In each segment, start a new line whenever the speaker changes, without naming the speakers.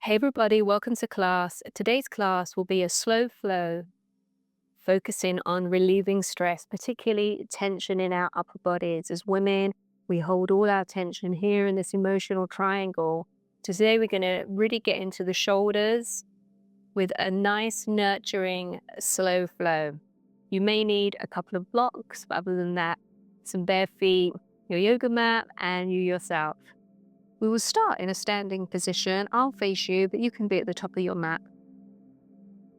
Hey everybody, welcome to class. Today's class will be a slow flow, focusing on relieving stress, particularly tension in our upper bodies. As women, we hold all our tension here in this emotional triangle. Today we're going to really get into the shoulders with a nice, nurturing, slow flow. You may need a couple of blocks, but other than that, some bare feet, your yoga mat, and you yourself. We will start in a standing position. I'll face you, but you can be at the top of your mat.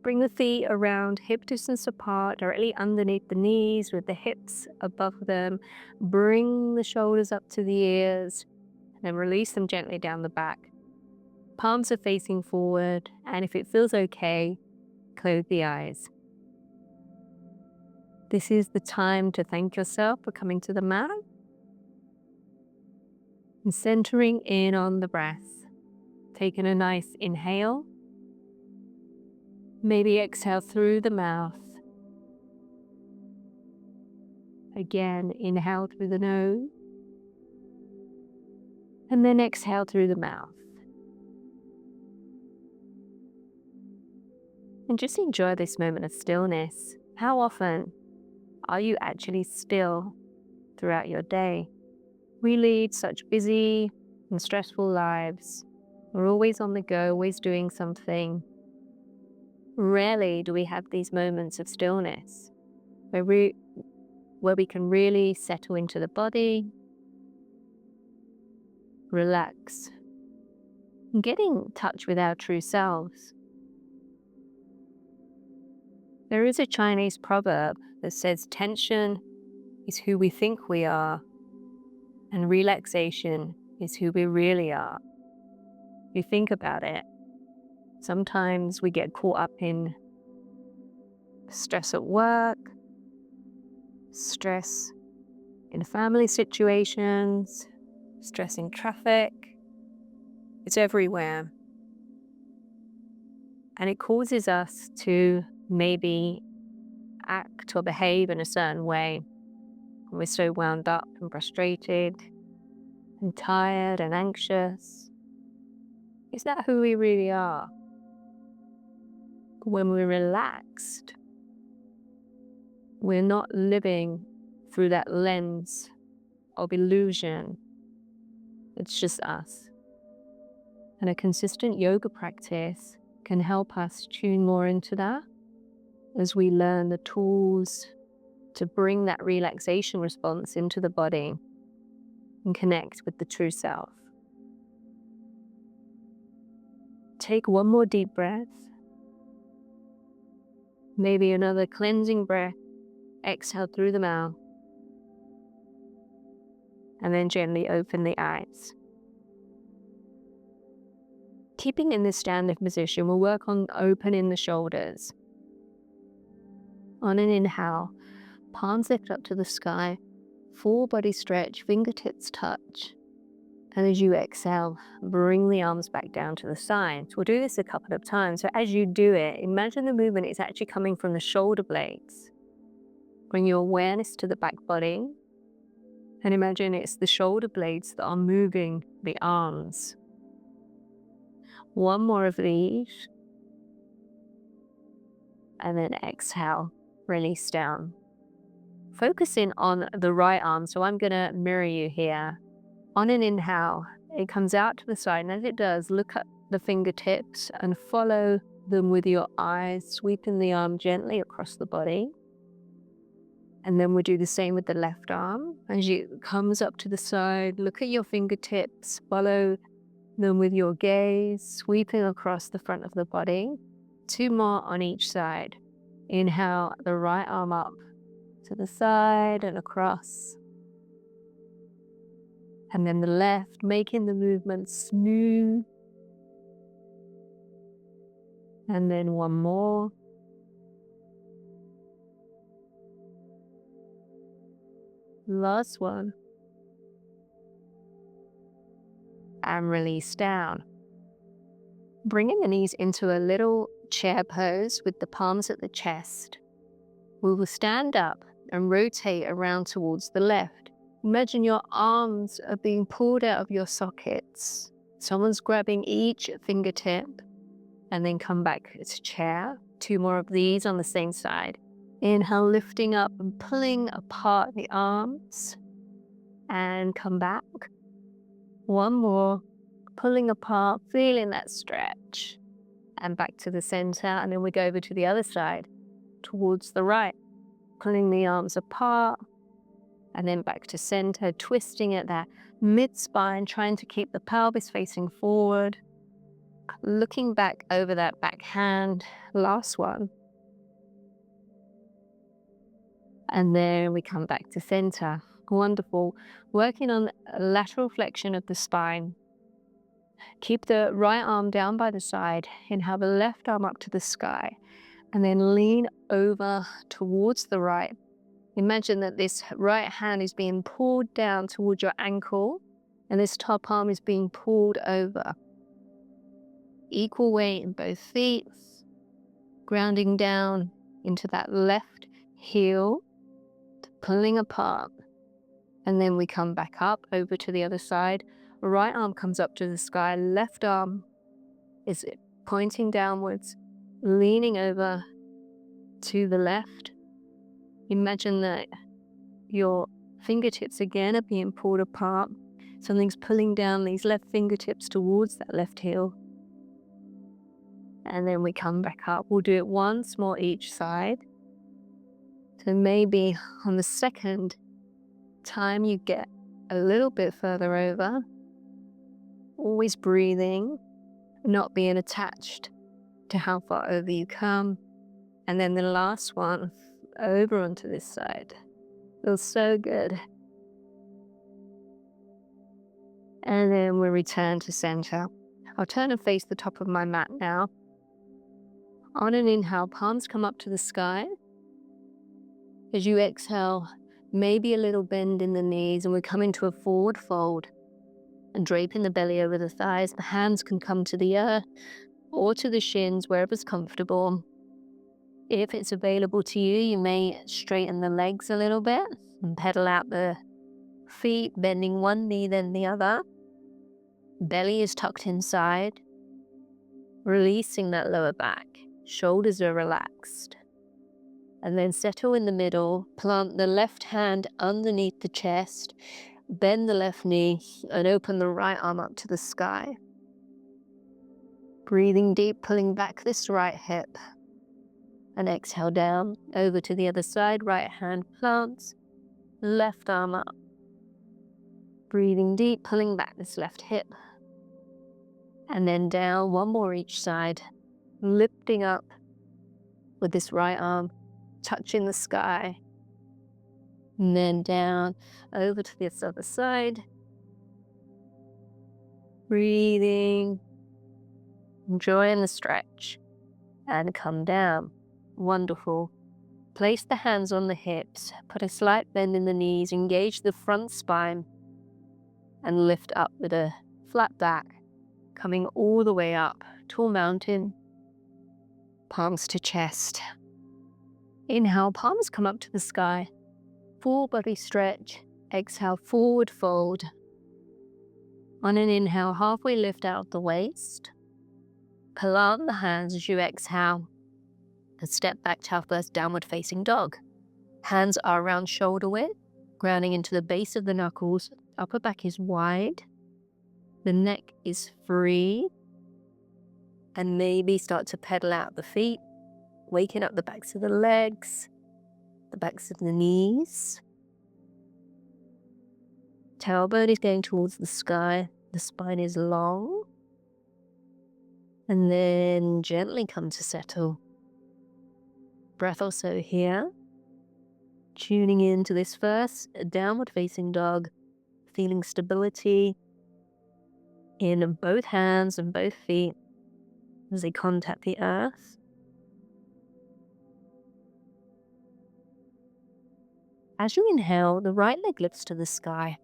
Bring the feet around hip distance apart, directly underneath the knees with the hips above them. Bring the shoulders up to the ears, and then release them gently down the back. Palms are facing forward, and if it feels okay, close the eyes. This is the time to thank yourself for coming to the mat and centering in on the breath. Taking a nice inhale. Maybe exhale through the mouth. Again, inhale through the nose. And then exhale through the mouth. And just enjoy this moment of stillness. How often are you actually still throughout your day? We lead such busy and stressful lives. We're always on the go, always doing something. Rarely do we have these moments of stillness where we can really settle into the body, relax, and get in touch with our true selves. There is a Chinese proverb that says tension is who we think we are, and relaxation is who we really are. If you think about it, sometimes we get caught up in stress at work, stress in family situations, stress in traffic. It's everywhere. And it causes us to maybe act or behave in a certain way. We're so wound up and frustrated and tired and anxious. Is that who we really are? When we're relaxed, we're not living through that lens of illusion. It's just us. And a consistent yoga practice can help us tune more into that as we learn the tools to bring that relaxation response into the body and connect with the true self. Take one more deep breath. Maybe another cleansing breath. Exhale through the mouth. And then gently open the eyes. Keeping in this standing position, we'll work on opening the shoulders. On an inhale, palms lift up to the sky, full body stretch, fingertips touch. And as you exhale, bring the arms back down to the sides. We'll do this a couple of times. So as you do it, imagine the movement is actually coming from the shoulder blades. Bring your awareness to the back body. And imagine it's the shoulder blades that are moving the arms. One more of these. And then exhale, release down. Focusing on the right arm. So I'm going to mirror you here. On an inhale, it comes out to the side. And as it does, look at the fingertips and follow them with your eyes, sweeping the arm gently across the body. And then we'll do the same with the left arm. As it comes up to the side, look at your fingertips, follow them with your gaze, sweeping across the front of the body. Two more on each side. Inhale the right arm up to the side and across. And then the left, making the movement smooth. And then one more. Last one. And release down. Bringing the knees into a little chair pose with the palms at the chest. We will stand up and rotate around towards the left. Imagine your arms are being pulled out of your sockets, Someone's grabbing each fingertip and then come back to chair. 2 more of these on the same side. Inhale, lifting up and pulling apart the arms and come back. 1 more, pulling apart, feeling that stretch and back to the center. And then we go over to the other side towards the right, pulling the arms apart and then back to center, twisting at that mid-spine, trying to keep the pelvis facing forward, looking back over that back hand. Last one. And then we come back to center. Wonderful. Working on lateral flexion of the spine. Keep the right arm down by the side. Inhale the left arm up to the sky. And then lean over towards the right. Imagine that this right hand is being pulled down towards your ankle. And this top arm is being pulled over. Equal weight in both feet. Grounding down into that left heel. Pulling apart. And then we come back up over to the other side. Right arm comes up to the sky. Left arm is pointing downwards, leaning over to the left. Imagine that your fingertips again are being pulled apart. Something's pulling down these left fingertips towards that left heel. And then we come back up. We'll do it once more each side. So maybe on the second time you get a little bit further over, always breathing, not being attached to how far over you come. And then the last one, over onto this side. Feels so good. And then we return to center. I'll turn and face the top of my mat now. On an inhale, palms come up to the sky. As you exhale, maybe a little bend in the knees, and we come into a forward fold and draping the belly over the thighs. The hands can come to the earth or to the shins, wherever's comfortable. If it's available to you, you may straighten the legs a little bit and pedal out the feet, bending one knee then the other. Belly is tucked inside, releasing that lower back. Shoulders are relaxed. And then settle in the middle, plant the left hand underneath the chest, bend the left knee, and open the right arm up to the sky. Breathing deep, pulling back this right hip. And exhale down, over to the other side, right hand plants, left arm up. Breathing deep, pulling back this left hip. And then down, 1 more each side, lifting up with this right arm, touching the sky, and then down over to this other side. Breathing, enjoying the stretch, and come down. Wonderful. Place the hands on the hips, put a slight bend in the knees, engage the front spine, and lift up with a flat back, coming all the way up, tall mountain, palms to chest. Inhale, palms come up to the sky. Full body stretch. Exhale, forward fold. On an inhale, halfway lift out the waist. Plant the hands as you exhale. And step back to our first downward facing dog. Hands are around shoulder width, grounding into the base of the knuckles. Upper back is wide. The neck is free. And maybe start to pedal out the feet. Waking up the backs of the legs, the backs of the knees. Tailbone is going towards the sky. The spine is long. And then gently come to settle. Breath also here. Tuning into this first downward facing dog. Feeling stability in both hands and both feet as they contact the earth. As you inhale, the right leg lifts to the sky.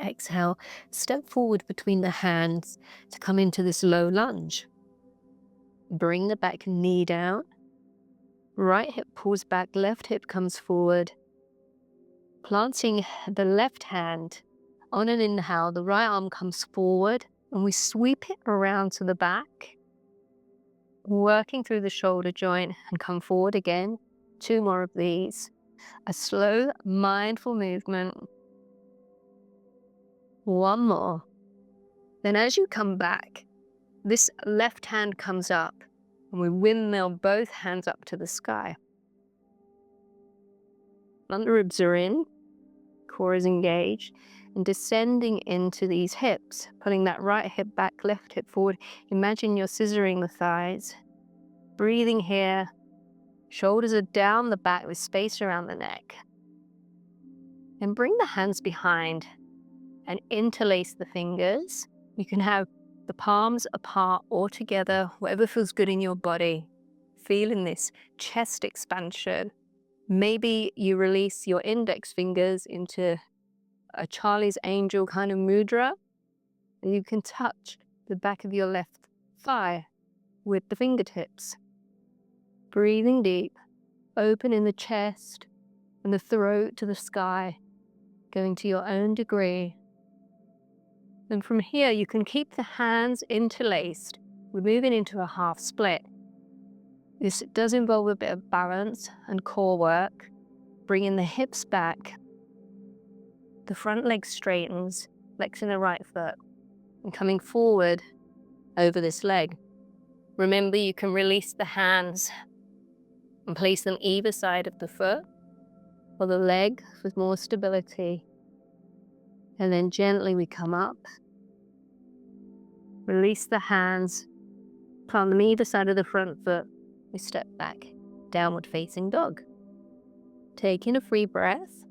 Exhale, step forward between the hands to come into this low lunge. Bring the back knee down. Right hip pulls back, left hip comes forward. Planting the left hand. On an inhale, the right arm comes forward, and we sweep it around to the back, working through the shoulder joint, and come forward again. 2 more of these. A slow, mindful movement. 1 more. Then as you come back, this left hand comes up and we windmill both hands up to the sky. Front ribs are in, core is engaged, and descending into these hips, pulling that right hip back, left hip forward. Imagine you're scissoring the thighs. Breathing here. Shoulders are down the back with space around the neck. And bring the hands behind and interlace the fingers. You can have the palms apart or together, whatever feels good in your body. Feeling this chest expansion. Maybe you release your index fingers into a Charlie's Angel kind of mudra, and you can touch the back of your left thigh with the fingertips. Breathing deep, opening the chest and the throat to the sky, going to your own degree. And from here, you can keep the hands interlaced. We're moving into a half split. This does involve a bit of balance and core work, bringing the hips back. The front leg straightens, flexing the right foot, and coming forward over this leg. Remember, you can release the hands and place them either side of the foot or the leg for more stability. And then gently we come up, release the hands, plant them either side of the front foot. We step back, downward facing dog. Taking a free breath.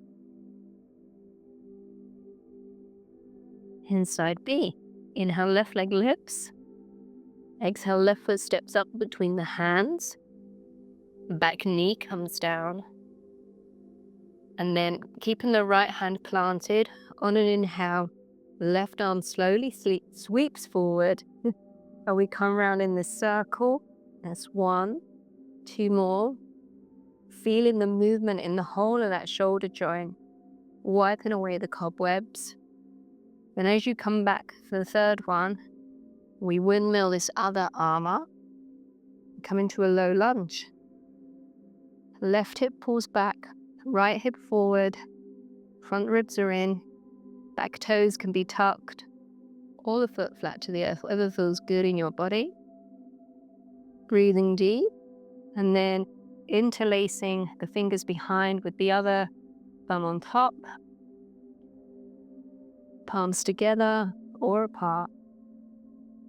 Inside B. Inhale, left leg lifts. Exhale, left foot steps up between the hands. Back knee comes down. And then keeping the right hand planted, on an inhale, left arm slowly sweeps forward. And we come around in this circle. That's 1, 2 more. Feeling the movement in the whole of that shoulder joint, wiping away the cobwebs. Then as you come back for the third one, we windmill this other arm up, come into a low lunge. Left hip pulls back, right hip forward, front ribs are in, back toes can be tucked, or the foot flat to the earth, whatever feels good in your body. Breathing deep, and then interlacing the fingers behind with the other thumb on top. Palms together or apart.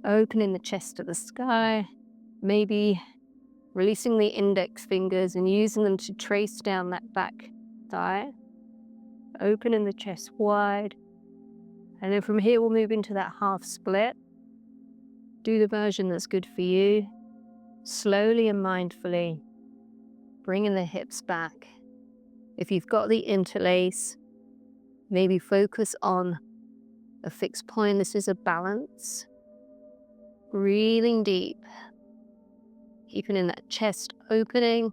Opening the chest to the sky. Maybe releasing the index fingers and using them to trace down that back thigh. Opening the chest wide. And then from here we'll move into that half split. Do the version that's good for you. Slowly and mindfully. Bringing the hips back. If you've got the interlace, maybe focus on a fixed point. This is a balance. Breathing deep. Keeping in that chest opening.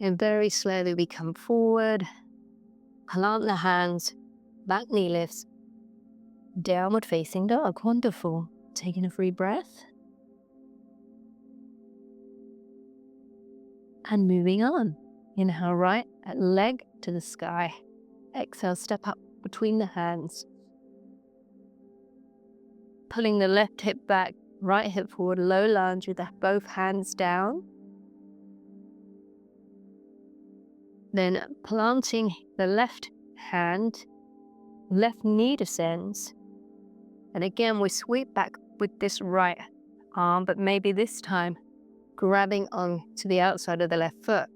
And very slowly we come forward. Plant the hands. Back knee lifts. Downward facing dog. Wonderful. Taking a free breath. And moving on. Inhale, right leg to the sky. Exhale, step up between the hands. Pulling the left hip back, right hip forward, low lunge with both hands down. Then planting the left hand, left knee descends. And again, we sweep back with this right arm, but maybe this time grabbing on to the outside of the left foot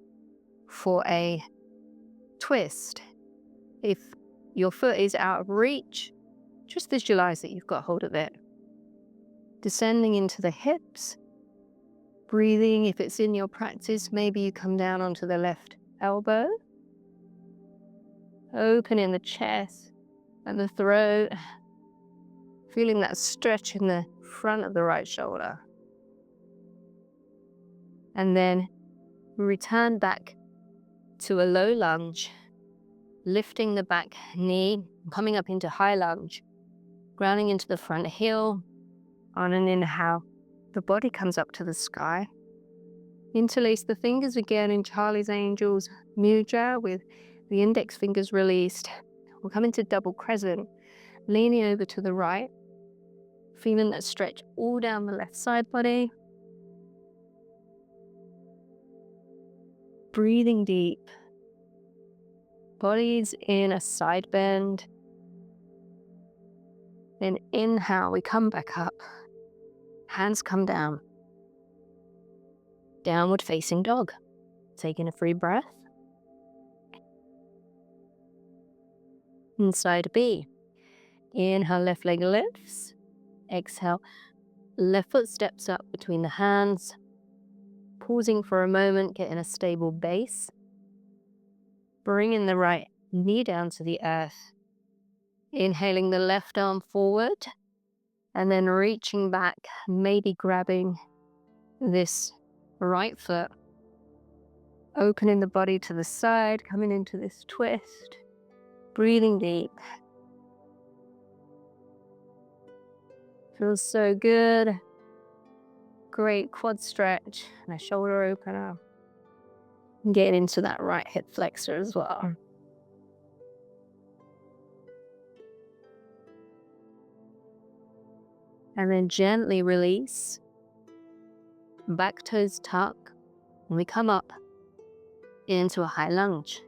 for a twist. If your foot is out of reach, just visualize that you've got hold of it. Descending into the hips, breathing. If it's in your practice, maybe you come down onto the left elbow. Opening the chest and the throat. Feeling that stretch in the front of the right shoulder. And then return back to a low lunge, lifting the back knee, coming up into high lunge, grounding into the front heel. On an inhale, the body comes up to the sky. Interlace the fingers again in Charlie's Angels Mudra with the index fingers released. We'll come into double crescent, leaning over to the right, feeling that stretch all down the left side body. Breathing deep. Body's in a side bend. Then inhale, we come back up. Hands come down. Downward facing dog. Taking a free breath. Inside B. Inhale, left leg lifts. Exhale, left foot steps up between the hands. Pausing for a moment, getting a stable base. Bringing the right knee down to the earth. Inhaling the left arm forward. And then reaching back, maybe grabbing this right foot. Opening the body to the side, coming into this twist. Breathing deep. Feels so good. Great quad stretch and a shoulder opener. Getting into that right hip flexor as well. And then gently release. Back toes tuck. And we come up into a high lunge.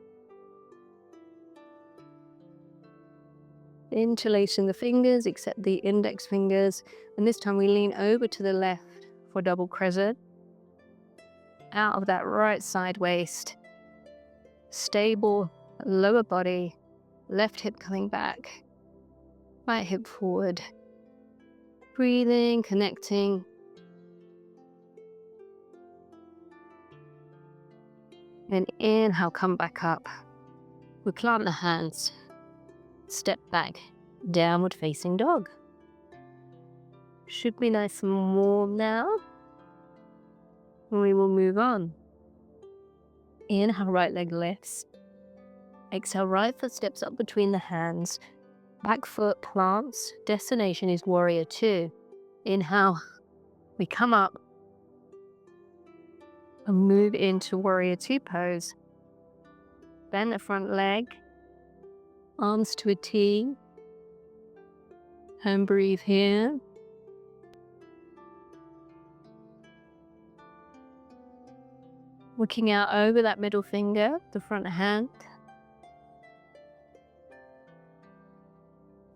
Interlacing the fingers except the index fingers. And this time we lean over to the left for double crescent. Out of that right side waist. Stable lower body. Left hip coming back. Right hip forward. Breathing, connecting. And inhale, come back up. We plant the hands. Step back, downward facing dog. Should be nice and warm now. And we will move on. Inhale, right leg lifts. Exhale, right foot steps up between the hands. Back foot plants. Destination is warrior two. Inhale, we come up and move into warrior two pose. Bend the front leg. Arms to a T. And breathe here. Looking out over that middle finger, the front hand.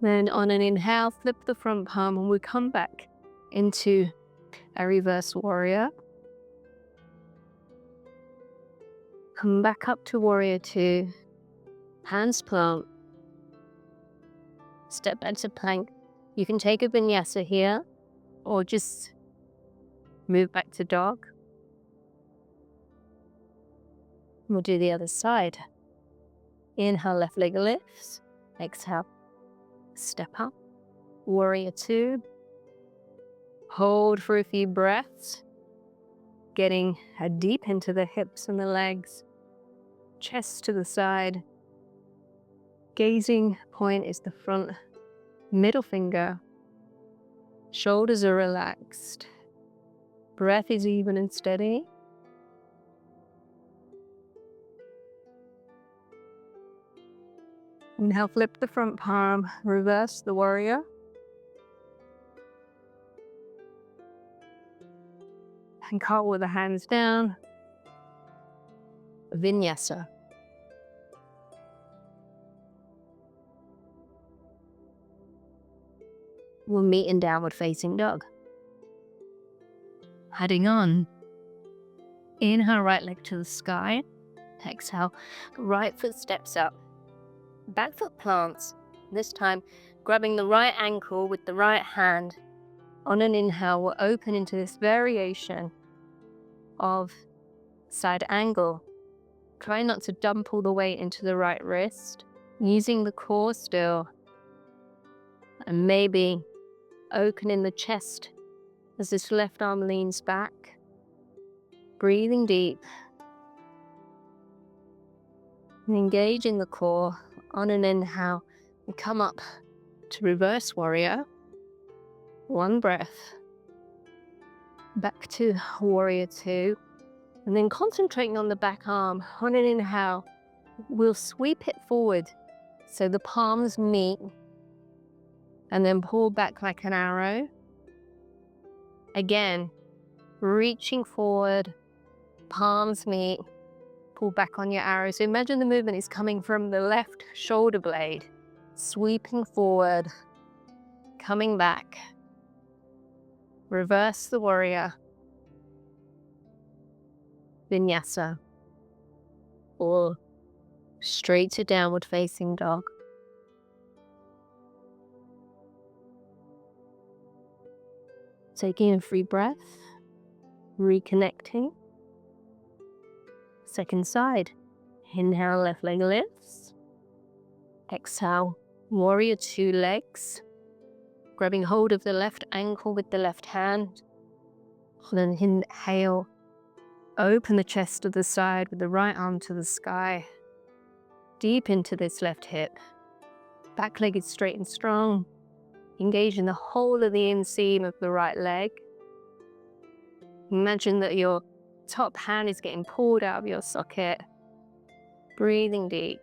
Then on an inhale, flip the front palm and we come back into a reverse warrior. Come back up to warrior two. Hands plant. Step back to plank. You can take a vinyasa here or just move back to dog. We'll do the other side. Inhale, left leg lifts. Exhale, step up. Warrior two. Hold for a few breaths. Getting deep into the hips and the legs. Chest to the side. Gazing point is the front middle finger. Shoulders are relaxed. Breath is even and steady. Inhale, flip the front palm, reverse the warrior. And cartwheel the hands down. Vinyasa. We'll meet in downward facing dog. Heading on. Inhale, right leg to the sky. Exhale, right foot steps up. Back foot plants. This time, grabbing the right ankle with the right hand. On an inhale, we'll open into this variation of side angle. Try not to dump all the weight into the right wrist. Using the core still. And maybe opening the chest as this left arm leans back. Breathing deep. And engaging the core. On an inhale, We come up to reverse warrior. 1 breath. Back to warrior 2. And then concentrating on the back arm. On an inhale, we'll sweep it forward so the palms meet. And then pull back like an arrow. Again, reaching forward, palms meet, pull back on your arrow. So imagine the movement is coming from the left shoulder blade, sweeping forward, coming back. Reverse the warrior. Vinyasa. Or straight to downward facing dog. Taking a free breath, reconnecting. Second side. Inhale, left leg lifts. Exhale, warrior 2 legs. Grabbing hold of the left ankle with the left hand. Then inhale, open the chest to the side with the right arm to the sky. Deep into this left hip. Back leg is straight and strong. Engaging the whole of the inseam of the right leg. Imagine that your top hand is getting pulled out of your socket. Breathing deep.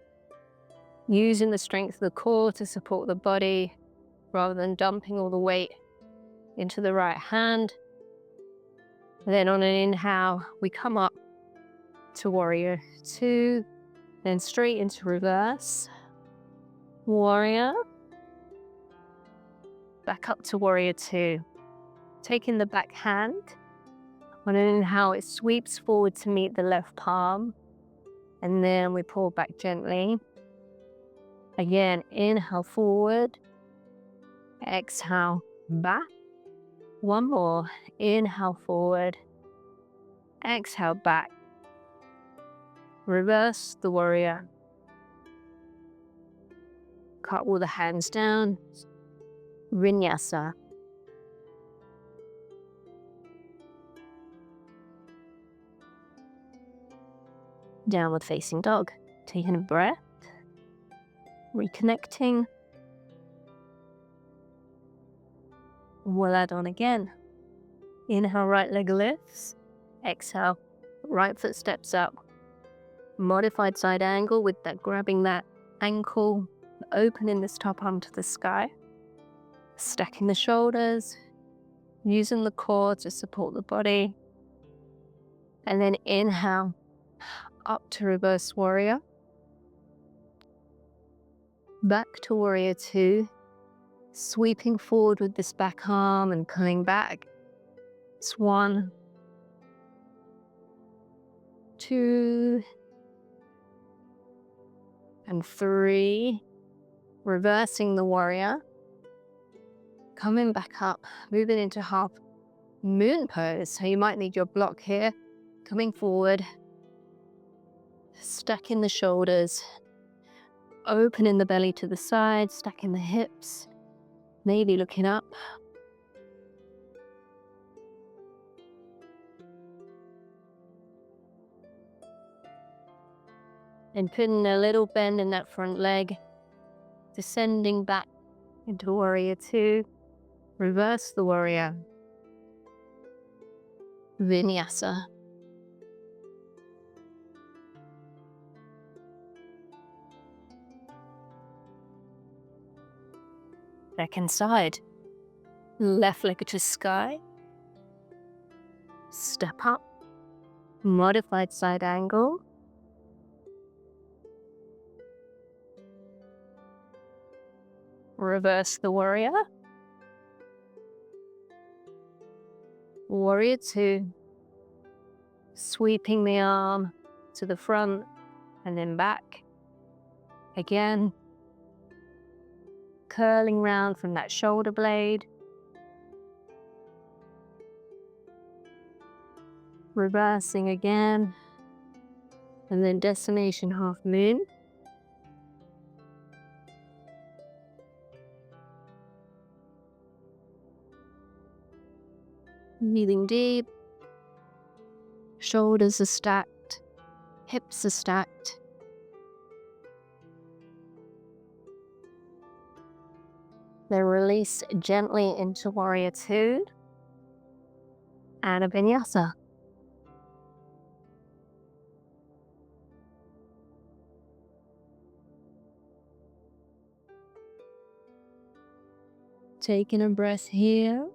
Using the strength of the core to support the body rather than dumping all the weight into the right hand. And then on an inhale, we come up to warrior 2, then straight into reverse. Warrior. Back up to warrior 2. Taking the back hand. On an inhale, it sweeps forward to meet the left palm. And then we pull back gently. Again, inhale forward. Exhale back. 1 more. Inhale forward. Exhale back. Reverse the warrior. Cut all the hands down. Vinyasa. Downward facing dog. Taking a breath. Reconnecting. We'll add on again. Inhale, right leg lifts. Exhale, right foot steps up. Modified side angle with that grabbing that ankle, opening this top arm to the sky. Stacking the shoulders, using the core to support the body. And then inhale, up to reverse warrior. Back to warrior 2. Sweeping forward with this back arm and coming back. It's 1, 2, and 3. Reversing the warrior. Coming back up, moving into half moon pose. So you might need your block here. Coming forward. Stacking the shoulders. Opening the belly to the side, stacking the hips. Maybe looking up. And putting a little bend in that front leg. Descending back into warrior 2. Reverse the warrior. Vinyasa. Second side. Left leg to sky. Step up. Modified side angle. Reverse the warrior. Warrior 2. Sweeping the arm to the front and then back. Again. Curling round from that shoulder blade. Reversing again. And then destination half moon. Breathing deep. Shoulders are stacked. Hips are stacked. Then release gently into Warrior Two and a Vinyasa. Taking a breath here.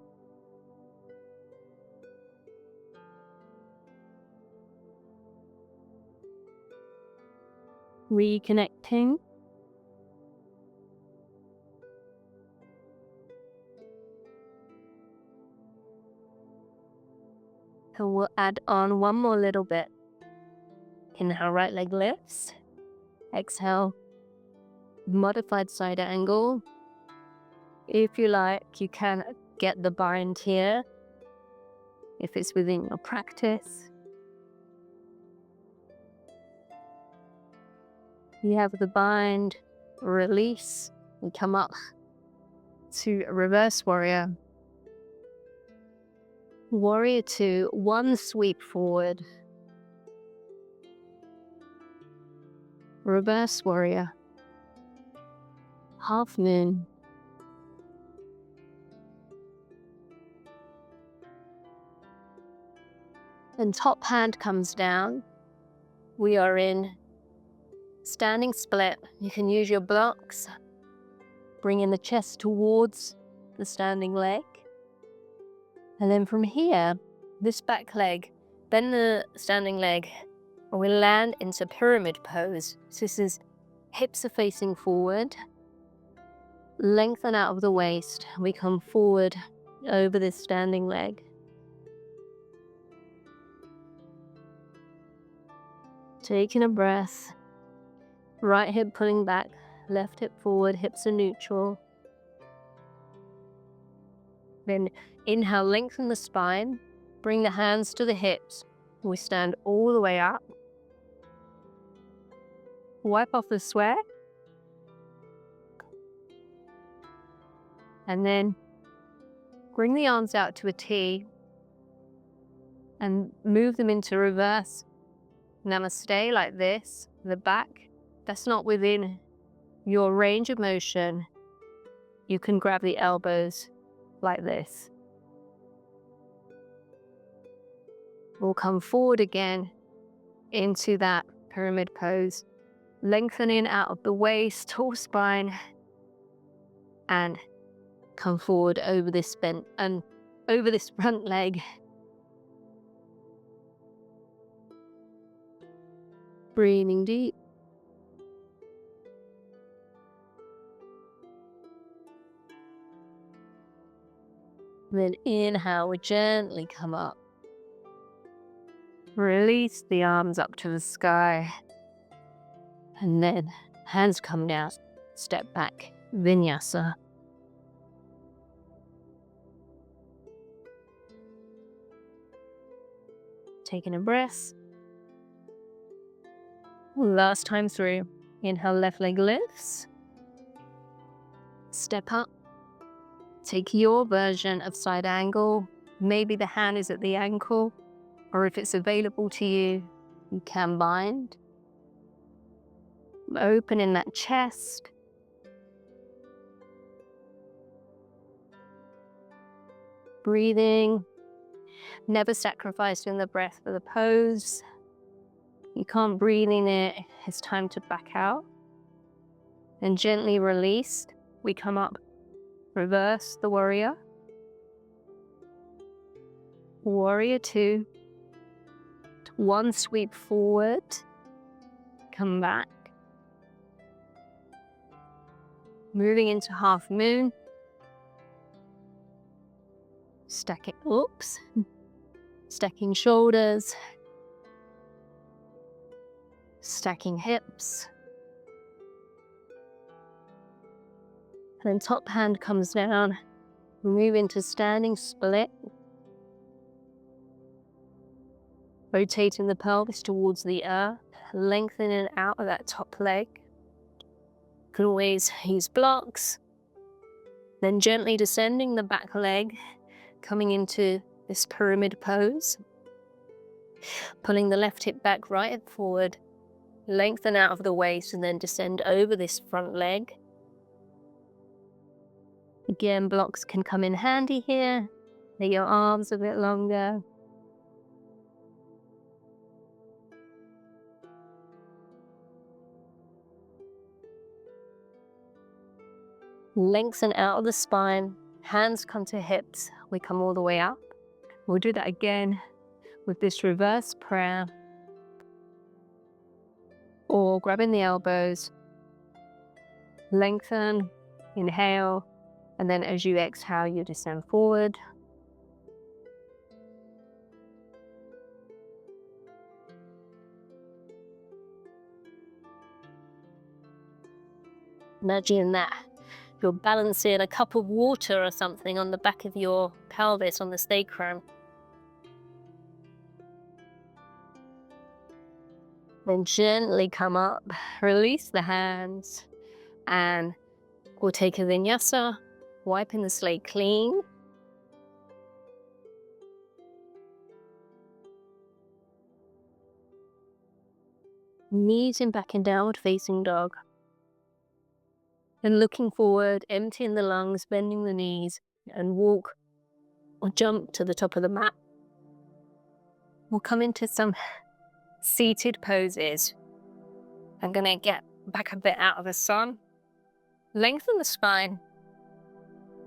Reconnecting. And we'll add on one more little bit. Inhale, right leg lifts. Exhale, modified side angle. If you like, you can get the bind here, if it's within your practice. You have the bind, release, and come up to reverse warrior. Warrior Two, one sweep forward. Reverse warrior. Half moon. And top hand comes down. We are in standing split. You can use your blocks. Bringing the chest towards the standing leg. And then from here, this back leg, bend the standing leg, and we land into pyramid pose. So this is hips are facing forward. Lengthen out of the waist. We come forward over this standing leg. Taking a breath. Right hip pulling back, left hip forward, hips are neutral. Then inhale, lengthen the spine. Bring the hands to the hips. We stand all the way up. Wipe off the sweat. And then bring the arms out to a T and move them into reverse namaste like this. The back, that's not within your range of motion. You can grab the elbows like this. We'll come forward again into that pyramid pose. Lengthening out of the waist, tall spine, and come forward over this bent and over this front leg. Breathing deep. Then inhale, we gently come up. Release the arms up to the sky. And then hands come down, step back, Vinyasa. Taking a breath. Last time through. Inhale, left leg lifts. Step up. Take your version of side angle. Maybe the hand is at the ankle, or if it's available to you, you can bind. Open in that chest. Breathing. Never sacrificing the breath for the pose. You can't breathe in it, it's time to back out. And gently released, we come up, reverse the warrior. Warrior Two. One sweep forward, come back. Moving into half moon. Stacking shoulders. Stacking hips. And then top hand comes down. Move into standing split. Rotating the pelvis towards the earth. Lengthening out of that top leg. You can always use blocks. Then gently descending the back leg. Coming into this pyramid pose. Pulling the left hip back, right hip forward. Lengthen out of the waist and then descend over this front leg. Again, blocks can come in handy here. Make your arms a bit longer. Lengthen out of the spine. Hands come to hips. We come all the way up. We'll do that again with this reverse prayer, or grabbing the elbows. Lengthen, inhale, and then as you exhale, you descend forward. Imagine that you're balancing a cup of water or something on the back of your pelvis, on the sacrum. Then gently come up, release the hands, and we'll take a vinyasa, wiping the slate clean. Knees in back in downward facing dog. And looking forward, emptying the lungs, bending the knees, and walk or jump to the top of the mat. We'll come into some seated poses. I'm gonna get back a bit out of the sun. Lengthen the spine.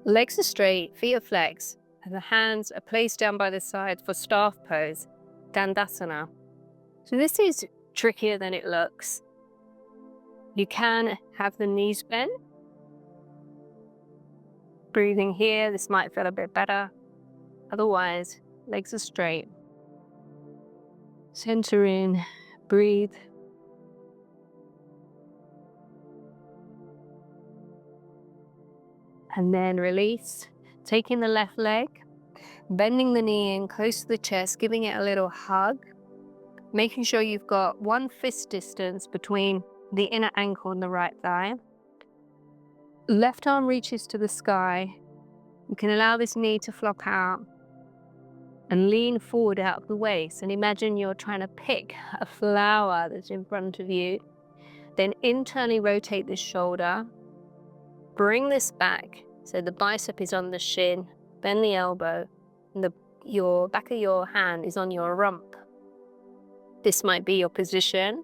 Legs are straight, feet are flexed, and the hands are placed down by the sides for staff pose, Dandasana. So this is trickier than it looks. You can have the knees bent. Breathing here, this might feel a bit better. Otherwise, legs are straight. Center in, breathe. And then release. Taking the left leg, bending the knee in close to the chest, giving it a little hug. Making sure you've got one fist distance between the inner ankle and the right thigh. Left arm reaches to the sky. You can allow this knee to flop out and lean forward out of the waist. And imagine you're trying to pick a flower that's in front of you. Then internally rotate this shoulder. Bring this back so the bicep is on the shin. Bend the elbow, and your back of your hand is on your rump. This might be your position.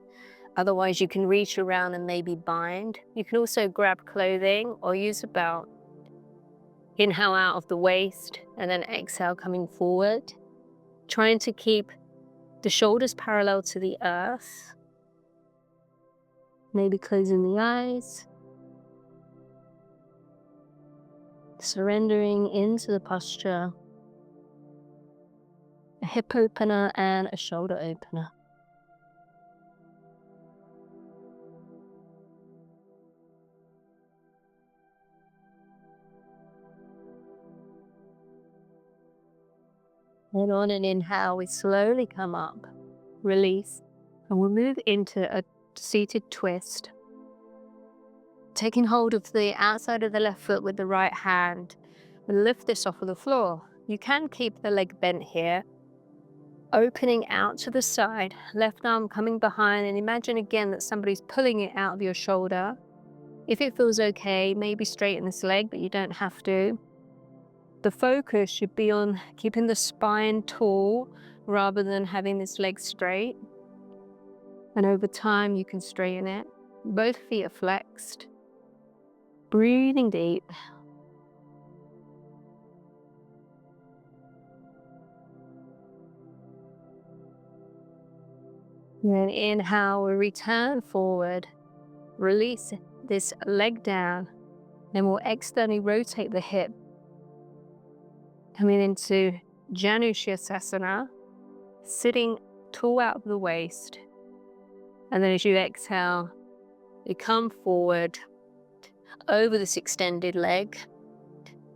Otherwise, you can reach around and maybe bind. You can also grab clothing or use a belt. Inhale out of the waist and then exhale coming forward. Trying to keep the shoulders parallel to the earth. Maybe closing the eyes. Surrendering into the posture. A hip opener and a shoulder opener. And on an inhale, we slowly come up, release, and we'll move into a seated twist. Taking hold of the outside of the left foot with the right hand, and lift this off of the floor. You can keep the leg bent here, opening out to the side, left arm coming behind, and imagine again that somebody's pulling it out of your shoulder. If it feels okay, maybe straighten this leg, but you don't have to. The focus should be on keeping the spine tall rather than having this leg straight. And over time, you can straighten it. Both feet are flexed. Breathing deep. Then inhale, we return forward. Release this leg down. Then we'll externally rotate the hip. Coming into Savasana, sitting tall out of the waist. And then as you exhale, you come forward over this extended leg,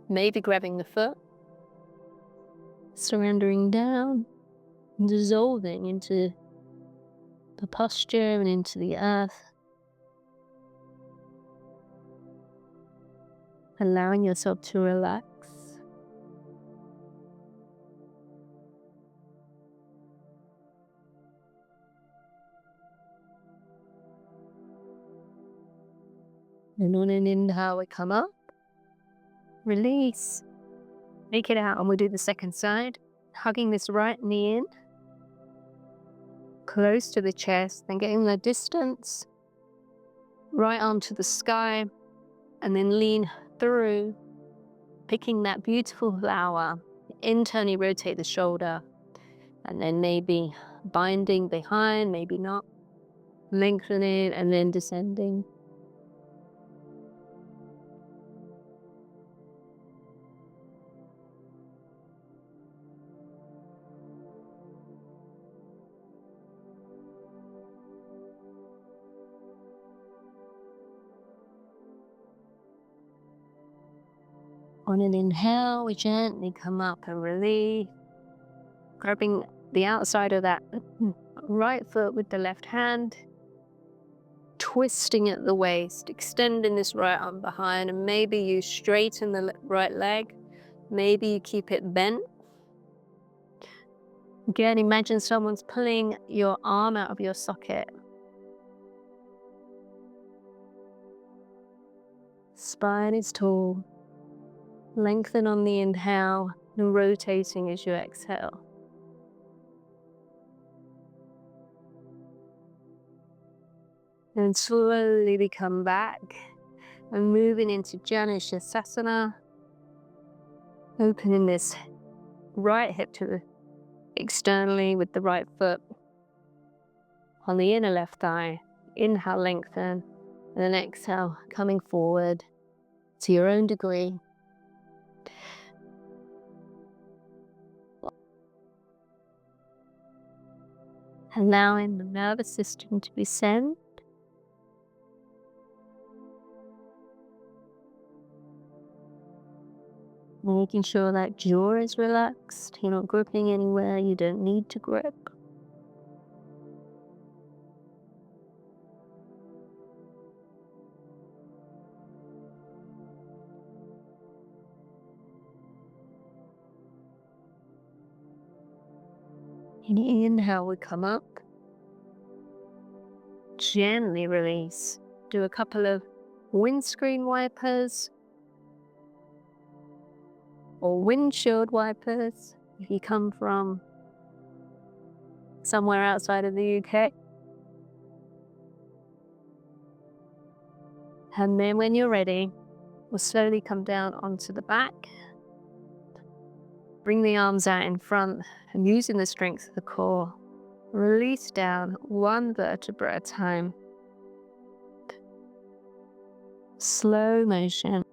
maybe grabbing the foot, surrendering down, dissolving into the posture and into the earth. Allowing yourself to relax. And on an inhale, we come up, release. Make it out, and we'll do the second side. Hugging this right knee in, close to the chest, then getting the distance, right arm to the sky, and then lean through, picking that beautiful flower, internally rotate the shoulder, and then maybe binding behind, maybe not, lengthening, and then descending. On an inhale, we gently come up and release, grabbing the outside of that right foot with the left hand, twisting at the waist, extending this right arm behind, and maybe you straighten the right leg, maybe you keep it bent. Again, imagine someone's pulling your arm out of your socket. Spine is tall. Lengthen on the inhale and rotating as you exhale. And slowly we come back and moving into Savasana, opening this right hip to externally with the right foot on the inner left thigh. Inhale, lengthen, and then exhale, coming forward to your own degree. Allowing the nervous system to be centered. Making sure that jaw is relaxed. You're not gripping anywhere you don't need to grip. And inhale, we come up. Gently release. Do a couple of windscreen wipers or windshield wipers if you come from somewhere outside of the UK. And then when you're ready, we'll slowly come down onto the back. Bring the arms out in front and using the strength of the core, release down one vertebra at a time. Slow motion.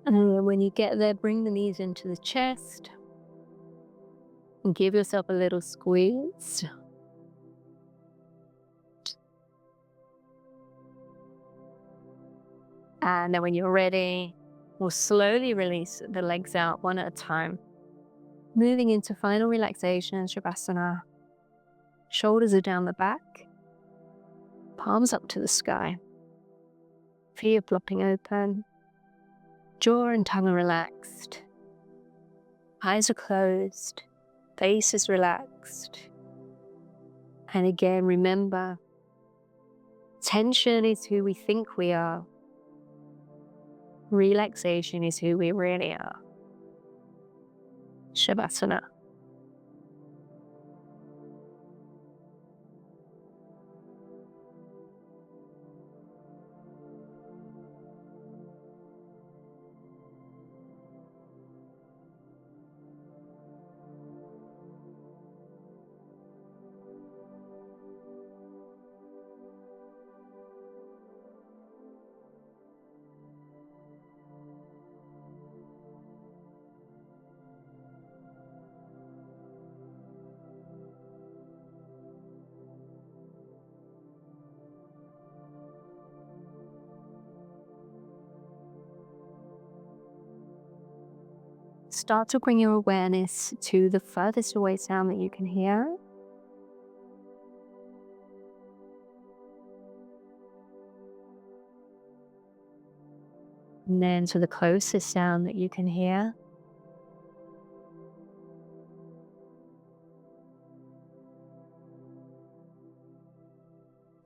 And then when you get there, bring the knees into the chest and give yourself a little squeeze. And then when you're ready, we'll slowly release the legs out one at a time. Moving into final relaxation, Savasana. Shoulders are down the back, palms up to the sky. Feet flopping open, jaw and tongue are relaxed. Eyes are closed, face is relaxed. And again, remember, tension is who we think we are. Relaxation is who we really are. Savasana. Start to bring your awareness to the furthest away sound that you can hear. And then to the closest sound that you can hear.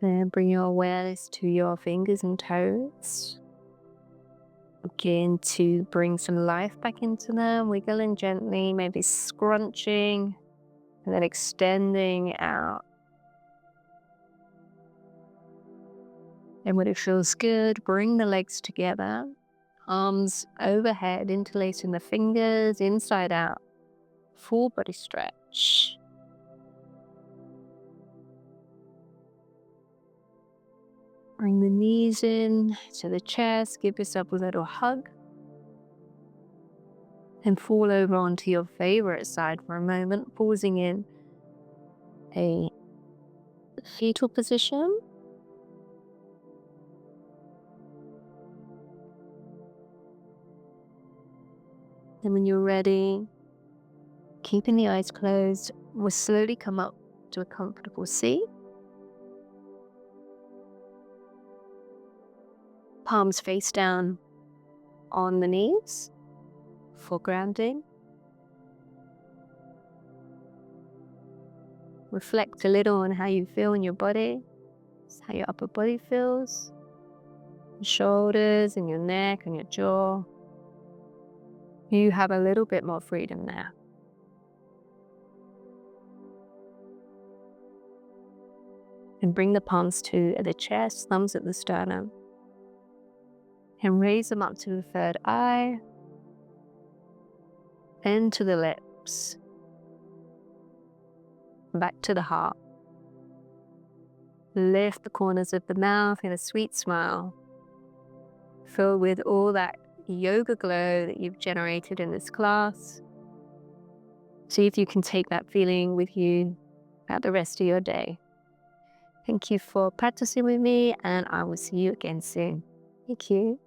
Then bring your awareness to your fingers and toes. Begin to bring some life back into them, wiggling gently, maybe scrunching, and then extending out. And when it feels good, bring the legs together, arms overhead, interlacing the fingers inside out. Full body stretch. Bring the knees in to the chest, give yourself a little hug. And fall over onto your favorite side for a moment, pausing in a fetal position. And when you're ready, keeping the eyes closed, we'll slowly come up to a comfortable seat. Palms face down on the knees for grounding. Reflect a little on how you feel in your body, how your upper body feels, your shoulders and your neck and your jaw. You have a little bit more freedom there. And bring the palms to the chest, thumbs at the sternum. And raise them up to the third eye. Then to the lips. Back to the heart. Lift the corners of the mouth in a sweet smile. Fill with all that yoga glow that you've generated in this class. See if you can take that feeling with you throughout the rest of your day. Thank you for practicing with me, and I will see you again soon. Thank you.